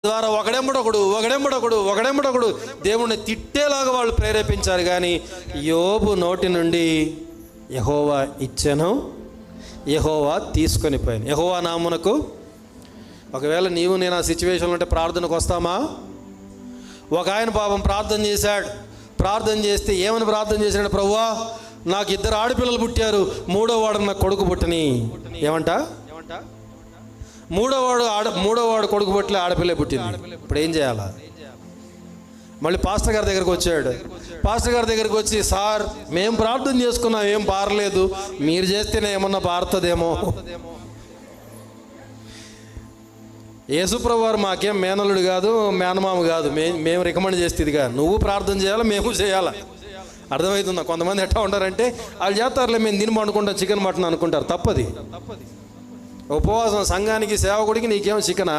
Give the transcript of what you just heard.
ద్వారా ఒకడెంబడొకడు దేవుణ్ణి తిట్టేలాగా వాళ్ళు ప్రేరేపించారు. కానీ యోబు నోటి నుండి యెహోవా ఇచ్చెను, యెహోవా తీసుకొని పోయాను. యెహోవా నామునకు. ఒకవేళ నీవు నేను ఆ సిచ్యువేషన్లో ఉంటే ప్రార్థనకు వస్తామా? ఒక ఆయన పాపం ప్రార్థన చేశాడు. ప్రార్థన చేస్తే ఏమని ప్రార్థన చేశాడు? ప్రభువా, నాకు 2 ఆడపిల్లలు పుట్టారు, 3వ వాడు నాకు కొడుకు పుట్టని. ఏమంట? మూడో వాడు కొడుకు పుట్టలే, ఆడపిల్లే పుట్టింది. ఇప్పుడు ఏం చేయాలా? మళ్ళీ పాస్టర్ గారి దగ్గరకు వచ్చాడు. పాస్టర్ గారి దగ్గరకు వచ్చి, సార్ మేము ప్రార్థన చేసుకున్నాం, ఏం పారలేదు, మీరు చేస్తేనే ఏమన్నా పారుతుందేమో. యేసుప్రభు వారు మాకేం మేనలుడు కాదు, మేనమామ కాదు, మేము రికమెండ్ చేస్తేదిగా. నువ్వు ప్రార్థన చేయాలా, మేము చేయాలా. అర్థమవుతుందా? కొంతమంది ఎట్లా ఉంటారంటే, వాళ్ళు చేస్తారులే, మేము తిని పండుకుంటాం, చికెన్ మటన్ అనుకుంటారు. తప్పది. ఉపవాసం సంఘానికి సేవకుడికి నీకేమో చికెనా?